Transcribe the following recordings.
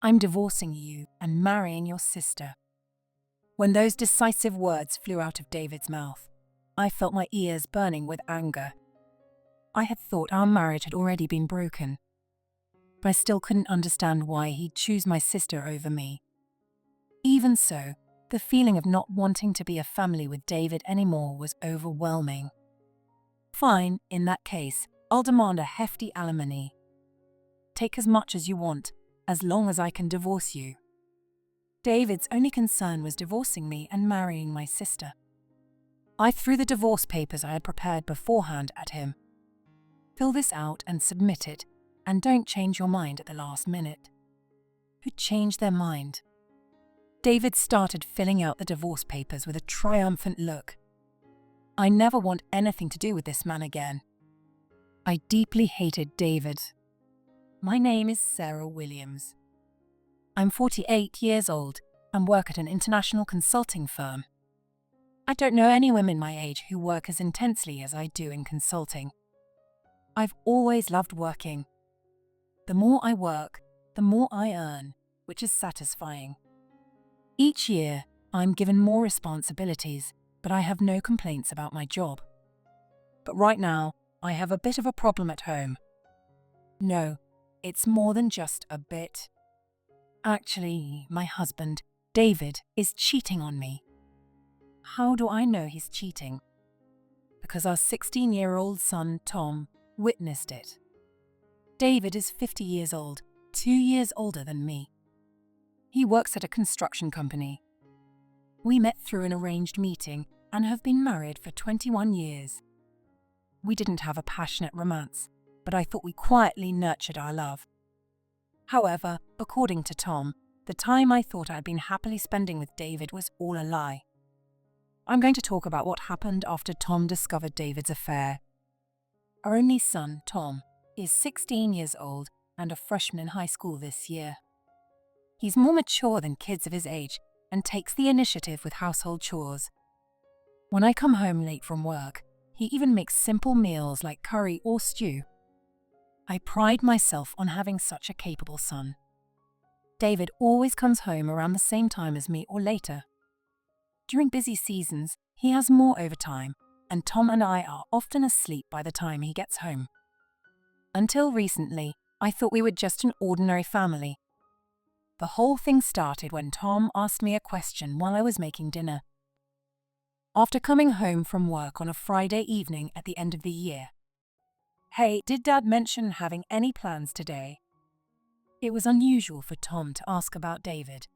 I'm divorcing you and marrying your sister." When those decisive words flew out of David's mouth, I felt my ears burning with anger. I had thought our marriage had already been broken, but I still couldn't understand why he'd choose my sister over me. Even so, the feeling of not wanting to be a family with David anymore was overwhelming. "Fine, in that case, I'll demand a hefty alimony. Take as much as you want, as long as I can divorce you." David's only concern was divorcing me and marrying my sister. I threw the divorce papers I had prepared beforehand at him. "Fill this out and submit it, and don't change your mind at the last minute." Who changed their mind? David started filling out the divorce papers with a triumphant look. I never want anything to do with this man again. I deeply hated David. "My name is Sarah Williams. I'm 48 years old and work at an international consulting firm. I don't know any women my age who work as intensely as I do in consulting. I've always loved working. The more I work, the more I earn, which is satisfying. Each year, I'm given more responsibilities, but I have no complaints about my job. But right now, I have a bit of a problem at home. No, it's more than just a bit. Actually, my husband, David, is cheating on me. How do I know he's cheating? Because our 16-year-old son, Tom, witnessed it. David is 50 years old, 2 years older than me. He works at a construction company. We met through an arranged meeting and have been married for 21 years. We didn't have a passionate romance, but I thought we quietly nurtured our love. However, according to Tom, the time I thought I'd been happily spending with David was all a lie. I'm going to talk about what happened after Tom discovered David's affair. Our only son, Tom, is 16 years old and a freshman in high school this year. He's more mature than kids of his age and takes the initiative with household chores. When I come home late from work, he even makes simple meals like curry or stew. I pride myself on having such a capable son. David always comes home around the same time as me or later. During busy seasons, he has more overtime, and Tom and I are often asleep by the time he gets home. Until recently, I thought we were just an ordinary family. The whole thing started when Tom asked me a question while I was making dinner. After coming home from work on a Friday evening at the end of the year, "Hey, did Dad mention having any plans today?" It was unusual for Tom to ask about David.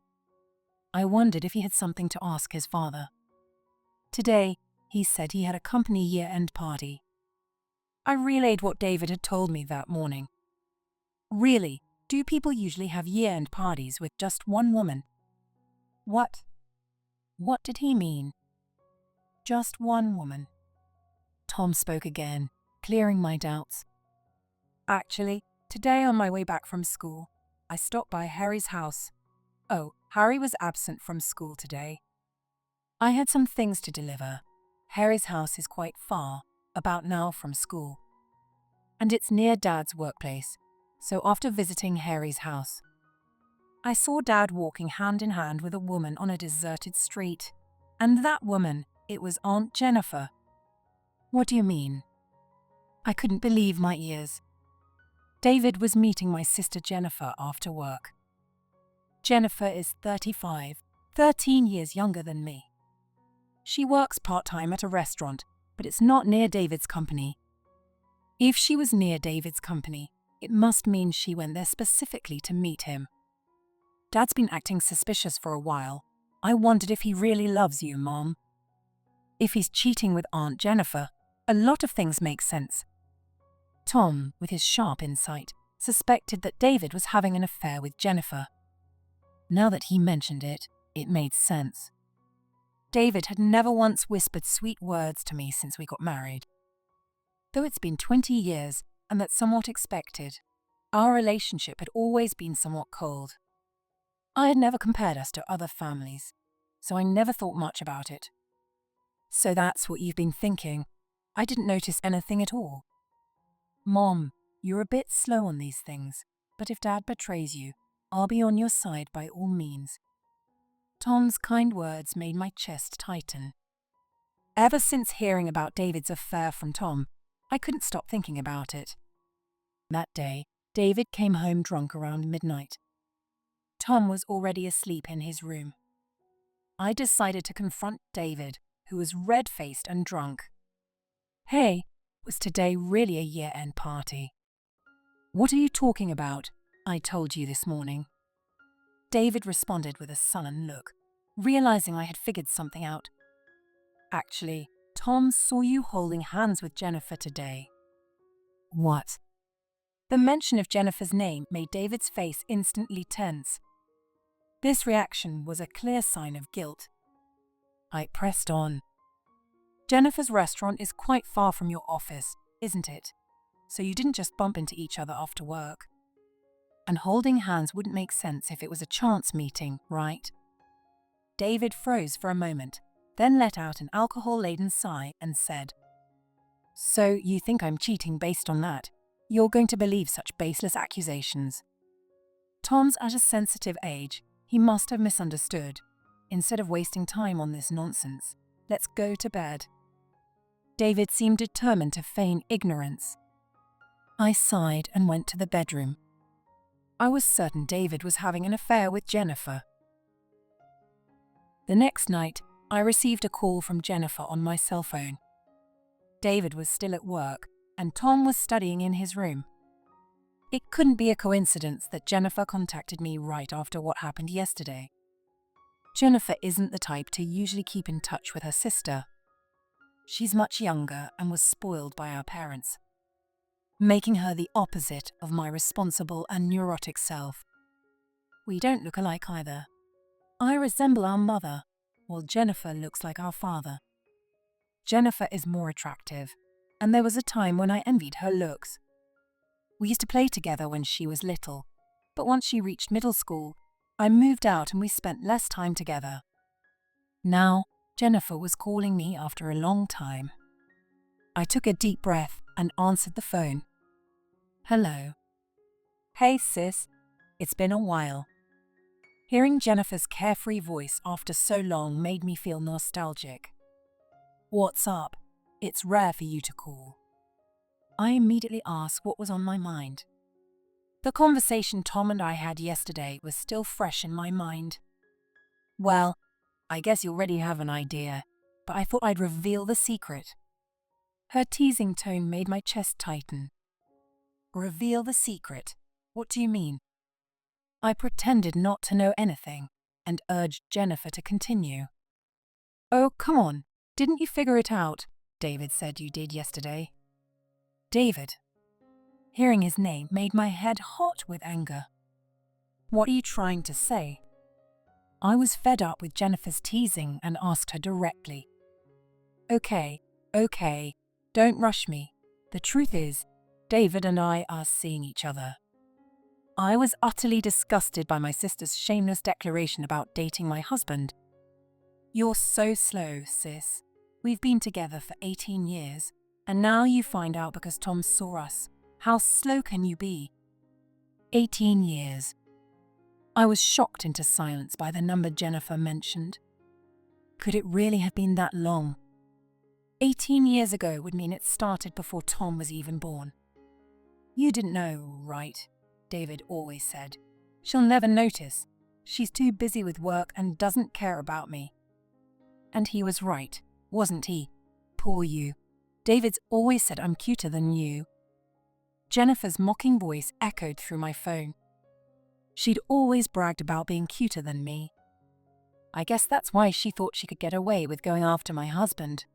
I wondered if he had something to ask his father. Today, he said he had a company year-end party. I relayed what David had told me that morning. "Really? Do people usually have year-end parties with just one woman?" What? What did he mean? Just one woman. Tom spoke again, clearing my doubts. "Actually, today on my way back from school, I stopped by Harry's house. Oh, Harry was absent from school today. I had some things to deliver. Harry's house is quite far, about an hour from school. And it's near Dad's workplace, so after visiting Harry's house, I saw Dad walking hand in hand with a woman on a deserted street. And that woman, it was Aunt Jennifer." "What do you mean?" I couldn't believe my ears. David was meeting my sister Jennifer after work. Jennifer is 35, 13 years younger than me. She works part-time at a restaurant, but it's not near David's company. If she was near David's company, it must mean she went there specifically to meet him. Dad's been acting suspicious for a while. I wondered if he really loves you, Mom. If he's cheating with Aunt Jennifer, a lot of things make sense. Tom, with his sharp insight, suspected that David was having an affair with Jennifer. Now that he mentioned it, it made sense. David had never once whispered sweet words to me since we got married. Though it's been 20 years, and that's somewhat expected, our relationship had always been somewhat cold. I had never compared us to other families, so I never thought much about it. "So that's what you've been thinking. I didn't notice anything at all." "Mom, you're a bit slow on these things, but if Dad betrays you, I'll be on your side by all means." Tom's kind words made my chest tighten. Ever since hearing about David's affair from Tom, I couldn't stop thinking about it. That day, David came home drunk around midnight. Tom was already asleep in his room. I decided to confront David, who was red-faced and drunk. "Hey, was today really a year-end party?" "What are you talking about? I told you this morning." David responded with a sullen look, realizing I had figured something out. "Actually, Tom saw you holding hands with Jennifer today." "What?" The mention of Jennifer's name made David's face instantly tense. This reaction was a clear sign of guilt. I pressed on. "Jennifer's restaurant is quite far from your office, isn't it? So you didn't just bump into each other after work. And holding hands wouldn't make sense if it was a chance meeting, right?" David froze for a moment, then let out an alcohol-laden sigh and said, "So you think I'm cheating based on that? You're going to believe such baseless accusations." Tom's at a sensitive age. He must have misunderstood. Instead of wasting time on this nonsense, let's go to bed. David seemed determined to feign ignorance. I sighed and went to the bedroom. I was certain David was having an affair with Jennifer. The next night, I received a call from Jennifer on my cell phone. David was still at work, and Tom was studying in his room. It couldn't be a coincidence that Jennifer contacted me right after what happened yesterday. Jennifer isn't the type to usually keep in touch with her sister. She's much younger and was spoiled by our parents, making her the opposite of my responsible and neurotic self. We don't look alike either. I resemble our mother, while Jennifer looks like our father. Jennifer is more attractive, and there was a time when I envied her looks. We used to play together when she was little, but once she reached middle school, I moved out and we spent less time together. Now, Jennifer was calling me after a long time. I took a deep breath and answered the phone. "Hello." "Hey sis, it's been a while." Hearing Jennifer's carefree voice after so long made me feel nostalgic. "What's up? It's rare for you to call." I immediately asked what was on my mind. The conversation Tom and I had yesterday was still fresh in my mind. "Well, I guess you already have an idea, but I thought I'd reveal the secret." Her teasing tone made my chest tighten. "Reveal the secret? What do you mean?" I pretended not to know anything and urged Jennifer to continue. "Oh, come on, didn't you figure it out? David said you did yesterday." David. Hearing his name made my head hot with anger. "What are you trying to say?" I was fed up with Jennifer's teasing and asked her directly. Okay, don't rush me. The truth is, David and I are seeing each other." I was utterly disgusted by my sister's shameless declaration about dating my husband. "You're so slow, sis. We've been together for 18 years, and now you find out because Tom saw us. How slow can you be?" 18 years. I was shocked into silence by the number Jennifer mentioned. Could it really have been that long? 18 years ago would mean it started before Tom was even born. "You didn't know, right?" David always said. "She'll never notice. She's too busy with work and doesn't care about me." And he was right, wasn't he? Poor you. David's always said I'm cuter than you. Jennifer's mocking voice echoed through my phone. She'd always bragged about being cuter than me. I guess that's why she thought she could get away with going after my husband.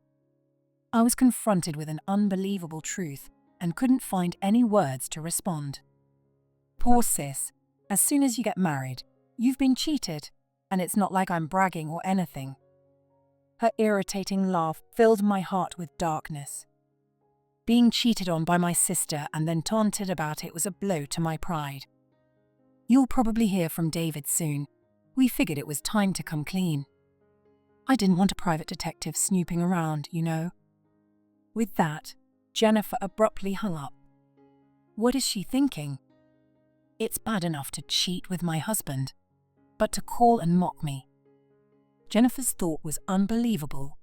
I was confronted with an unbelievable truth and couldn't find any words to respond. Poor sis, as soon as you get married, you've been cheated, and it's not like I'm bragging or anything. Her irritating laugh filled my heart with darkness. Being cheated on by my sister and then taunted about it was a blow to my pride. You'll probably hear from David soon. We figured it was time to come clean. I didn't want a private detective snooping around, you know. With that, Jennifer abruptly hung up. What is she thinking? It's bad enough to cheat with my husband, but to call and mock me. Jennifer's thought was unbelievable.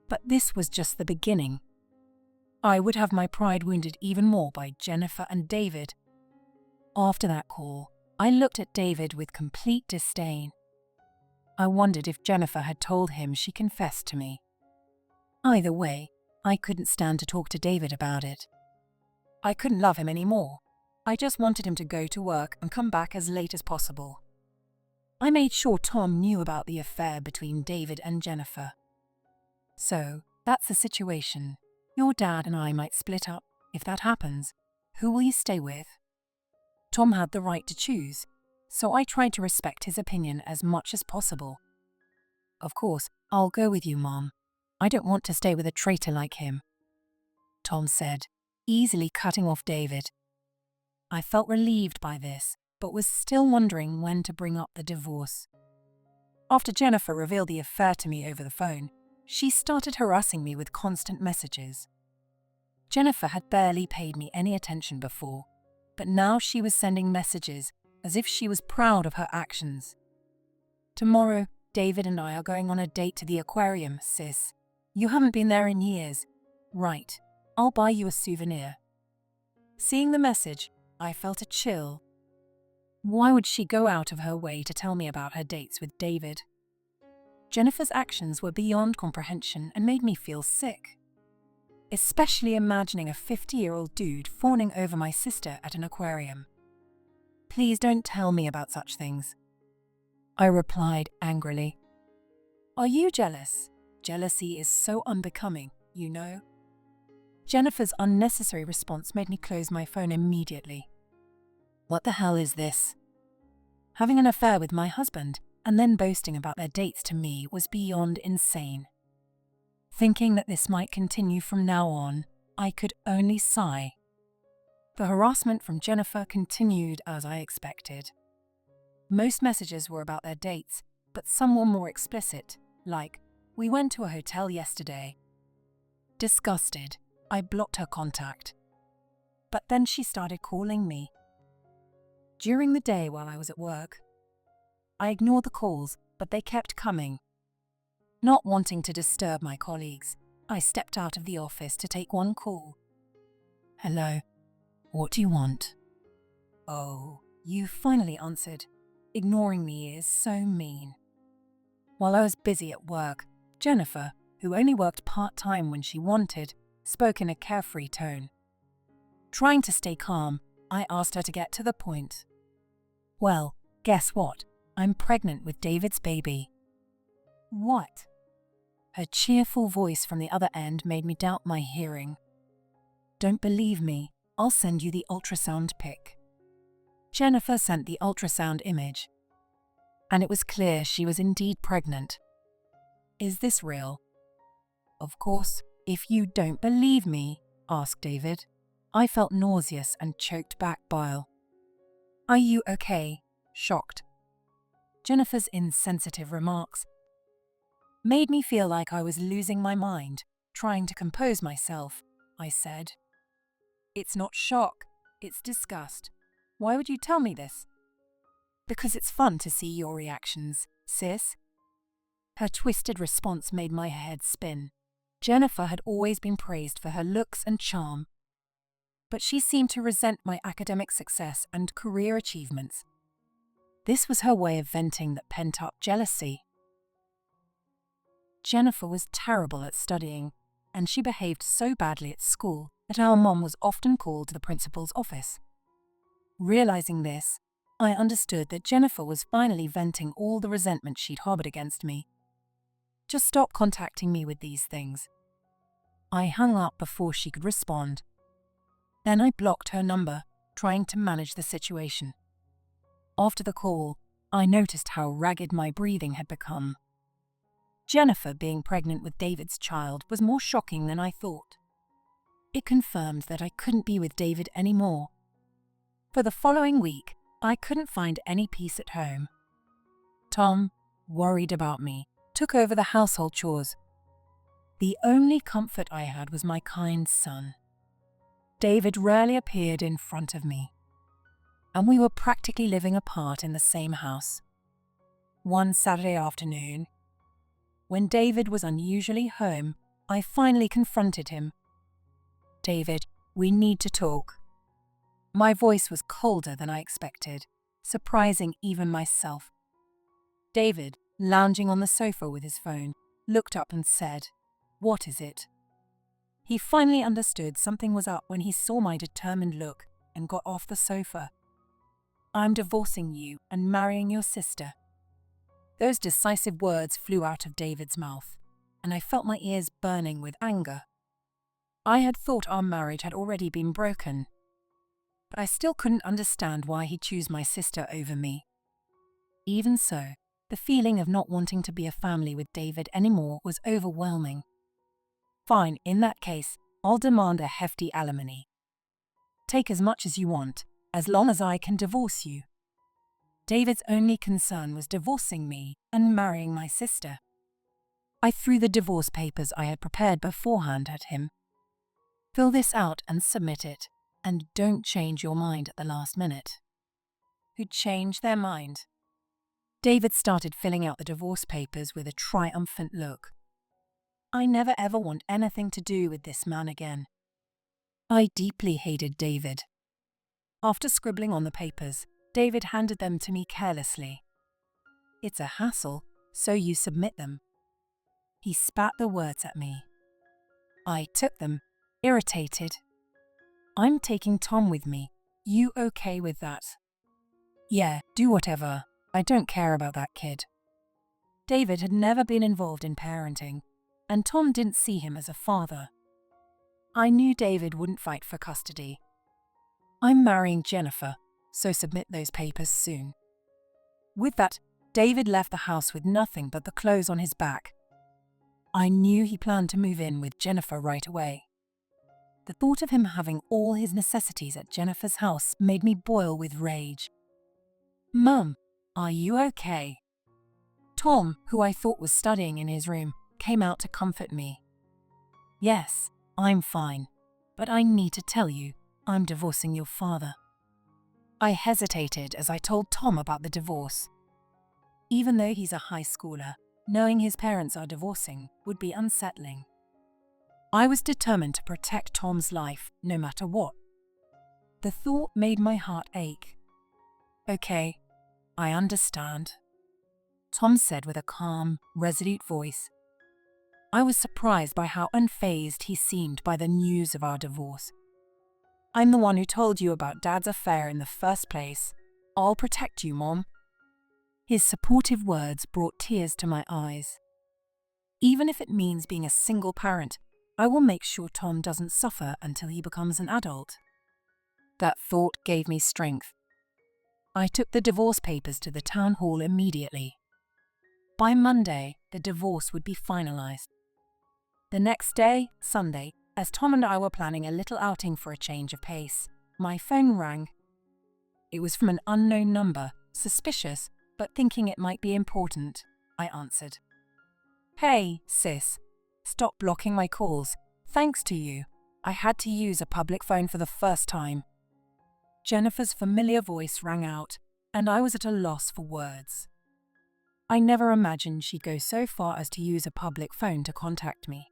But this was just the beginning. I would have my pride wounded even more by Jennifer and David. After that call, I looked at David with complete disdain. I wondered if Jennifer had told him she confessed to me. Either way, I couldn't stand to talk to David about it. I couldn't love him anymore. I just wanted him to go to work and come back as late as possible. I made sure Tom knew about the affair between David and Jennifer. So, that's the situation. Your dad and I might split up. If that happens, who will you stay with? Tom had the right to choose, so I tried to respect his opinion as much as possible. Of course, I'll go with you, Mom. I don't want to stay with a traitor like him, Tom said, easily cutting off David. I felt relieved by this, but was still wondering when to bring up the divorce. After Jennifer revealed the affair to me over the phone, she started harassing me with constant messages. Jennifer had barely paid me any attention before, but now she was sending messages as if she was proud of her actions. Tomorrow, David and I are going on a date to the aquarium, sis. You haven't been there in years. Right, I'll buy you a souvenir. Seeing the message, I felt a chill. Why would she go out of her way to tell me about her dates with David? Jennifer's actions were beyond comprehension and made me feel sick. Especially imagining a 50-year-old dude fawning over my sister at an aquarium. Please don't tell me about such things, I replied angrily. Are you jealous? Jealousy is so unbecoming, you know. Jennifer's unnecessary response made me close my phone immediately. What the hell is this? Having an affair with my husband and then boasting about their dates to me was beyond insane. Thinking that this might continue from now on, I could only sigh. The harassment from Jennifer continued as I expected. Most messages were about their dates, but some were more explicit, like, "We went to a hotel yesterday." Disgusted, I blocked her contact. But then she started calling me. During the day while I was at work, I ignored the calls, but they kept coming. Not wanting to disturb my colleagues, I stepped out of the office to take one call. Hello, what do you want? Oh, you finally answered. Ignoring me is so mean. While I was busy at work, Jennifer, who only worked part-time when she wanted, spoke in a carefree tone. Trying to stay calm, I asked her to get to the point. Well, guess what? I'm pregnant with David's baby. What? Her cheerful voice from the other end made me doubt my hearing. Don't believe me, I'll send you the ultrasound pic. Jennifer sent the ultrasound image, and it was clear she was indeed pregnant. Is this real? Of course, if you don't believe me, asked David. I felt nauseous and choked back bile. Are you okay? Shocked. Jennifer's insensitive remarks made me feel like I was losing my mind. Trying to compose myself, I said, "It's not shock, it's disgust. Why would you tell me this?" "Because it's fun to see your reactions, sis." Her twisted response made my head spin. Jennifer had always been praised for her looks and charm, but she seemed to resent my academic success and career achievements. This was her way of venting that pent-up jealousy. Jennifer was terrible at studying, and she behaved so badly at school that our mom was often called to the principal's office. Realizing this, I understood that Jennifer was finally venting all the resentment she'd harbored against me. Just stop contacting me with these things. I hung up before she could respond. Then I blocked her number, trying to manage the situation. After the call, I noticed how ragged my breathing had become. Jennifer being pregnant with David's child was more shocking than I thought. It confirmed that I couldn't be with David anymore. For the following week, I couldn't find any peace at home. Tom, worried about me, took over the household chores. The only comfort I had was my kind son. David rarely appeared in front of me. and we were practically living apart in the same house. One Saturday afternoon, when David was unusually home, I finally confronted him. "David, we need to talk." My voice was colder than I expected, surprising even myself. David, lounging on the sofa with his phone, looked up and said, "What is it?" He finally understood something was up when he saw my determined look and got off the sofa. "I'm divorcing you and marrying your sister." Those decisive words flew out of David's mouth, and I felt my ears burning with anger. I had thought our marriage had already been broken, but I still couldn't understand why he'd choose my sister over me. Even so, the feeling of not wanting to be a family with David anymore was overwhelming. "Fine, in that case, I'll demand a hefty alimony. Take as much as you want, as long as I can divorce you." David's only concern was divorcing me and marrying my sister. I threw the divorce papers I had prepared beforehand at him. "Fill this out and submit it, and don't change your mind at the last minute." Who'd change their mind? David started filling out the divorce papers with a triumphant look. I never ever want anything to do with this man again. I deeply hated David. After scribbling on the papers, David handed them to me carelessly. "It's a hassle, so you submit them." He spat the words at me. I took them, irritated. "I'm taking Tom with me. You okay with that?" "Yeah, do whatever. I don't care about that kid." David had never been involved in parenting, and Tom didn't see him as a father. I knew David wouldn't fight for custody. "I'm marrying Jennifer, so submit those papers soon." With that, David left the house with nothing but the clothes on his back. I knew he planned to move in with Jennifer right away. The thought of him having all his necessities at Jennifer's house made me boil with rage. "Mum, are you okay?" Tom, who I thought was studying in his room, came out to comfort me. "Yes, I'm fine, but I need to tell you, I'm divorcing your father." I hesitated as I told Tom about the divorce. Even though he's a high schooler, knowing his parents are divorcing would be unsettling. I was determined to protect Tom's life, no matter what. The thought made my heart ache. "Okay, I understand," Tom said with a calm, resolute voice. I was surprised by how unfazed he seemed by the news of our divorce. "I'm the one who told you about Dad's affair in the first place. I'll protect you, Mom." His supportive words brought tears to my eyes. Even if it means being a single parent, I will make sure Tom doesn't suffer until he becomes an adult. That thought gave me strength. I took the divorce papers to the town hall immediately. By Monday, the divorce would be finalized. The next day, Sunday, as Tom and I were planning a little outing for a change of pace, my phone rang. It was from an unknown number, suspicious, but thinking it might be important. I answered. "Hey, sis. Stop blocking my calls. Thanks to you, I had to use a public phone for the first time." Jennifer's familiar voice rang out, and I was at a loss for words. I never imagined she'd go so far as to use a public phone to contact me.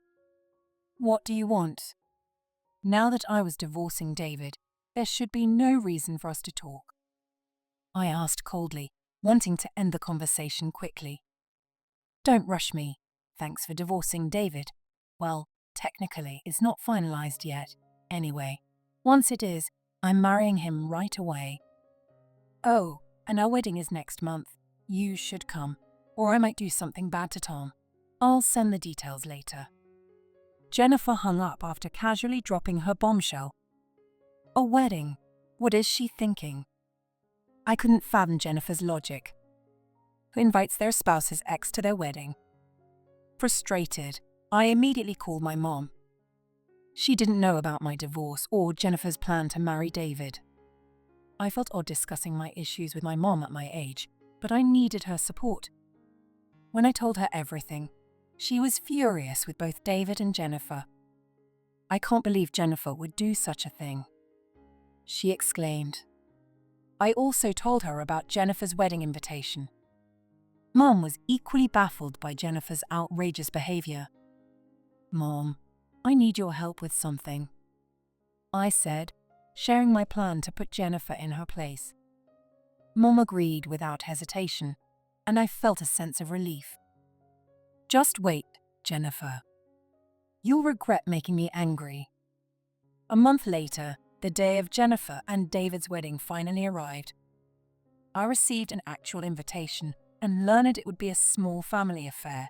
"What do you want?" Now that I was divorcing David, there should be no reason for us to talk. I asked coldly, wanting to end the conversation quickly. "Don't rush me. Thanks for divorcing David. Well, technically, it's not finalized yet. Anyway, once it is, I'm marrying him right away." "Oh, and our wedding is next month. You should come, or I might do something bad to Tom. I'll send the details later." Jennifer hung up after casually dropping her bombshell. A wedding? What is she thinking? I couldn't fathom Jennifer's logic. Who invites their spouse's ex to their wedding? Frustrated, I immediately called my mom. She didn't know about my divorce or Jennifer's plan to marry David. I felt odd discussing my issues with my mom at my age, but I needed her support. When I told her everything, she was furious with both David and Jennifer. "I can't believe Jennifer would do such a thing," she exclaimed. I also told her about Jennifer's wedding invitation. Mom was equally baffled by Jennifer's outrageous behavior. "Mom, I need your help with something," I said, sharing my plan to put Jennifer in her place. Mom agreed without hesitation, and I felt a sense of relief. "Just wait, Jennifer. You'll regret making me angry." A month later, the day of Jennifer and David's wedding finally arrived. I received an actual invitation and learned it would be a small family affair.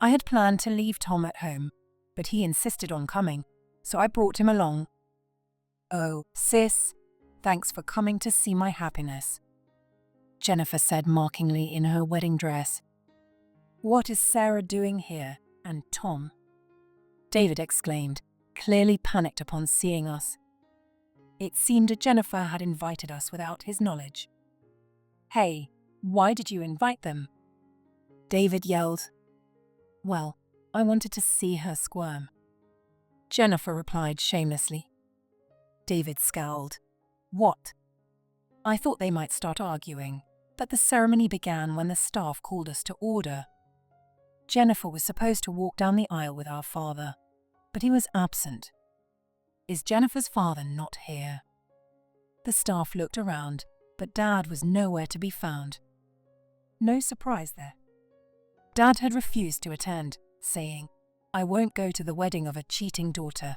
I had planned to leave Tom at home, but he insisted on coming, so I brought him along. "Oh, sis, thanks for coming to see my happiness," Jennifer said mockingly in her wedding dress. "What is Sarah doing here, and Tom?" David exclaimed, clearly panicked upon seeing us. It seemed Jennifer had invited us without his knowledge. "Hey, why did you invite them?" David yelled. "Well, I wanted to see her squirm," Jennifer replied shamelessly. David scowled. "What?" I thought they might start arguing, but the ceremony began when the staff called us to order. Jennifer was supposed to walk down the aisle with our father, but he was absent. "Is Jennifer's father not here?" The staff looked around, but Dad was nowhere to be found. No surprise there. Dad had refused to attend, saying, "I won't go to the wedding of a cheating daughter."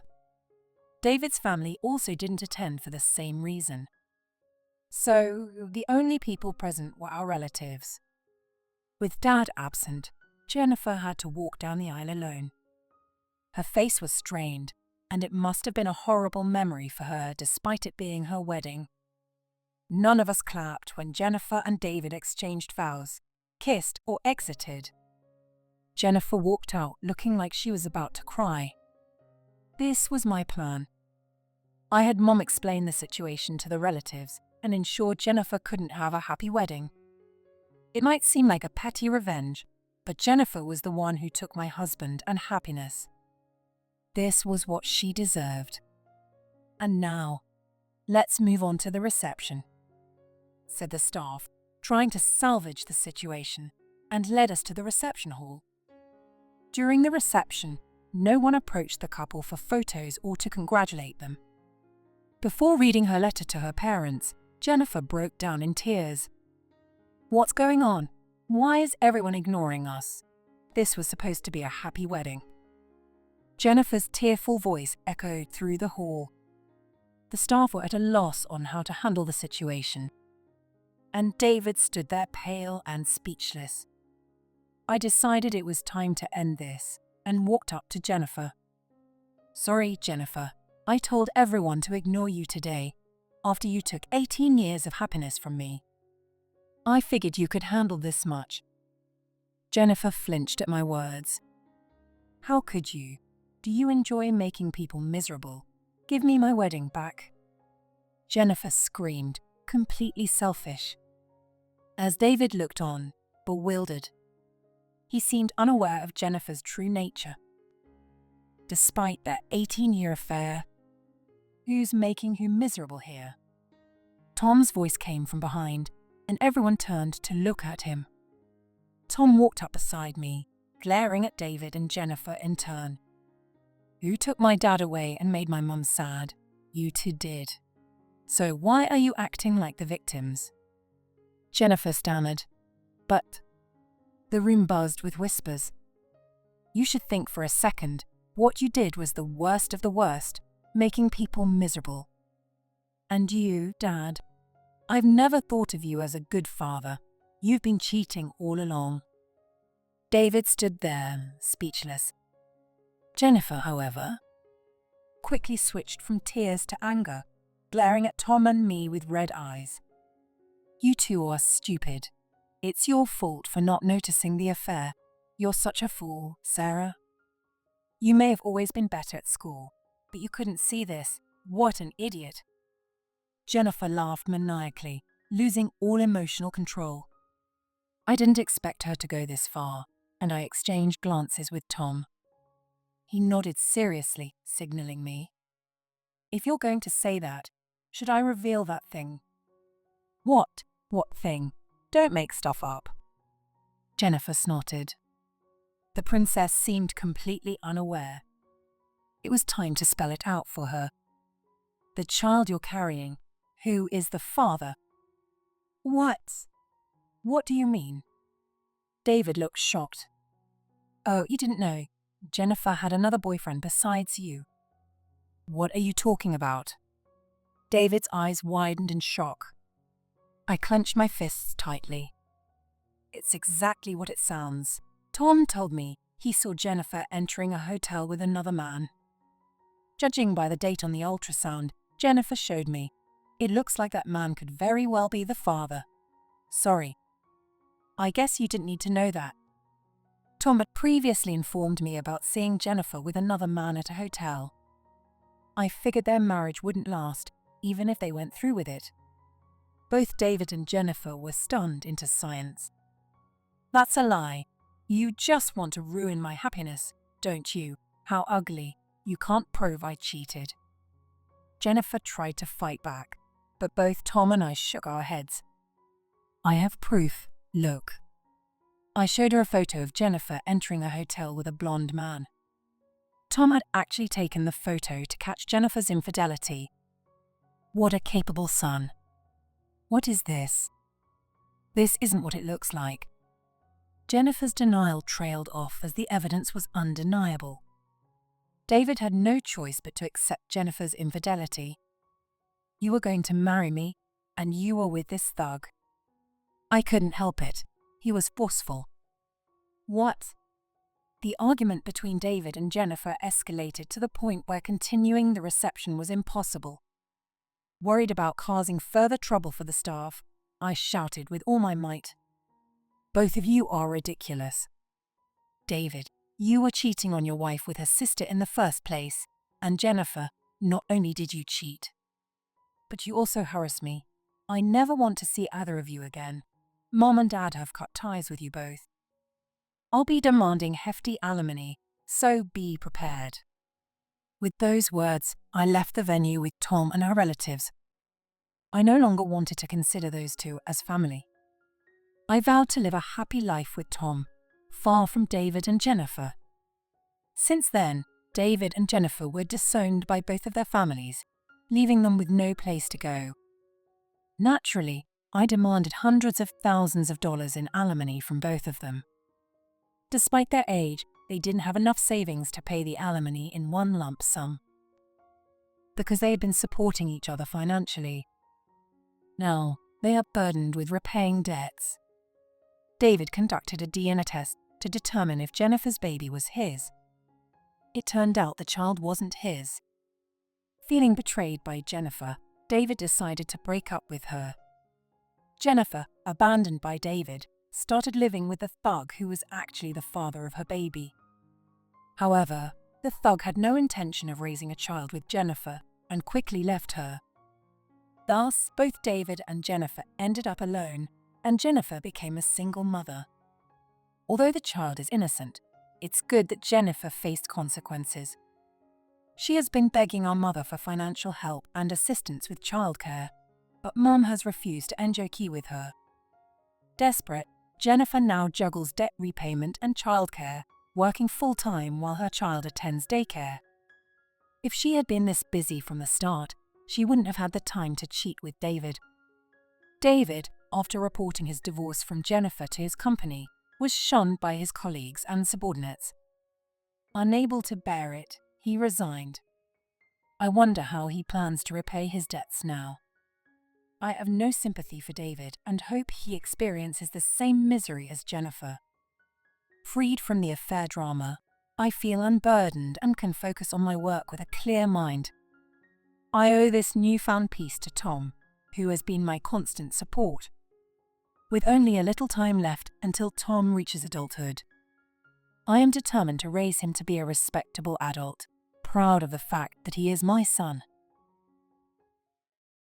David's family also didn't attend for the same reason. So, the only people present were our relatives. With Dad absent, Jennifer had to walk down the aisle alone. Her face was strained, and it must have been a horrible memory for her despite it being her wedding. None of us clapped when Jennifer and David exchanged vows, kissed, or exited. Jennifer walked out looking like she was about to cry. This was my plan. I had Mom explain the situation to the relatives and ensure Jennifer couldn't have a happy wedding. It might seem like a petty revenge, but Jennifer was the one who took my husband and happiness. This was what she deserved. "And now, let's move on to the reception," said the staff, trying to salvage the situation, and led us to the reception hall. During the reception, no one approached the couple for photos or to congratulate them. Before reading her letter to her parents, Jennifer broke down in tears. "What's going on? Why is everyone ignoring us? This was supposed to be a happy wedding." Jennifer's tearful voice echoed through the hall. The staff were at a loss on how to handle the situation, and David stood there pale and speechless. I decided it was time to end this and walked up to Jennifer. "Sorry, Jennifer, I told everyone to ignore you today, after you took 18 years of happiness from me. I figured you could handle this much." Jennifer flinched at my words. "How could you? Do you enjoy making people miserable? Give me my wedding back." Jennifer screamed, completely selfish. As David looked on, bewildered. He seemed unaware of Jennifer's true nature. Despite their 18-year affair, who's making who miserable here? Tom's voice came from behind, and everyone turned to look at him. Tom walked up beside me, glaring at David and Jennifer in turn. "Who took my dad away and made my mum sad? You two did. So why are you acting like the victims?" Jennifer stammered. "But..." The room buzzed with whispers. "You should think for a second. What you did was the worst of the worst, making people miserable. And you, Dad, I've never thought of you as a good father. You've been cheating all along." David stood there, speechless. Jennifer, however, quickly switched from tears to anger, glaring at Tom and me with red eyes. "You two are stupid. It's your fault for not noticing the affair. You're such a fool, Sarah. You may have always been better at school, but you couldn't see this. What an idiot." Jennifer laughed maniacally, losing all emotional control. I didn't expect her to go this far, and I exchanged glances with Tom. He nodded seriously, signaling me. "If you're going to say that, should I reveal that thing?" What? What thing? Don't make stuff up. Jennifer snorted. The princess seemed completely unaware. It was time to spell it out for her. The child you're carrying. Who is the father? What? What do you mean? David looked shocked. Oh, you didn't know. Jennifer had another boyfriend besides you. What are you talking about? David's eyes widened in shock. I clenched my fists tightly. It's exactly what it sounds. Tom told me he saw Jennifer entering a hotel with another man. Judging by the date on the ultrasound, Jennifer showed me. It looks like that man could very well be the father. Sorry. I guess you didn't need to know that. Tom had previously informed me about seeing Jennifer with another man at a hotel. I figured their marriage wouldn't last, even if they went through with it. Both David and Jennifer were stunned into silence. That's a lie. You just want to ruin my happiness, don't you? How ugly. You can't prove I cheated. Jennifer tried to fight back, but both Tom and I shook our heads. I have proof. Look. I showed her a photo of Jennifer entering a hotel with a blonde man. Tom had actually taken the photo to catch Jennifer's infidelity. What a capable son. What is this? This isn't what it looks like. Jennifer's denial trailed off as the evidence was undeniable. David had no choice but to accept Jennifer's infidelity. You were going to marry me, and you were with this thug. I couldn't help it. He was forceful. What? The argument between David and Jennifer escalated to the point where continuing the reception was impossible. Worried about causing further trouble for the staff, I shouted with all my might. Both of you are ridiculous. David, you were cheating on your wife with her sister in the first place, and Jennifer, not only did you cheat, but you also harassed me. I never want to see either of you again. Mom and Dad have cut ties with you both. I'll be demanding hefty alimony, so be prepared. With those words, I left the venue with Tom and our relatives. I no longer wanted to consider those two as family. I vowed to live a happy life with Tom, far from David and Jennifer. Since then, David and Jennifer were disowned by both of their families, leaving them with no place to go. Naturally, I demanded hundreds of thousands of dollars in alimony from both of them. Despite their age, they didn't have enough savings to pay the alimony in one lump sum, because they had been supporting each other financially. Now, they are burdened with repaying debts. David conducted a DNA test to determine if Jennifer's baby was his. It turned out the child wasn't his. Feeling betrayed by Jennifer, David decided to break up with her. Jennifer, abandoned by David, started living with the thug who was actually the father of her baby. However, the thug had no intention of raising a child with Jennifer and quickly left her. Thus, both David and Jennifer ended up alone, and Jennifer became a single mother. Although the child is innocent, it's good that Jennifer faced consequences. She has been begging our mother for financial help and assistance with childcare, but Mom has refused to enjoy with her. Desperate, Jennifer now juggles debt repayment and childcare, working full-time while her child attends daycare. If she had been this busy from the start, she wouldn't have had the time to cheat with David. David, after reporting his divorce from Jennifer to his company, was shunned by his colleagues and subordinates. Unable to bear it, he resigned. I wonder how he plans to repay his debts now. I have no sympathy for David and hope he experiences the same misery as Jennifer. Freed from the affair drama, I feel unburdened and can focus on my work with a clear mind. I owe this newfound peace to Tom, who has been my constant support. With only a little time left until Tom reaches adulthood, I am determined to raise him to be a respectable adult, proud of the fact that he is my son.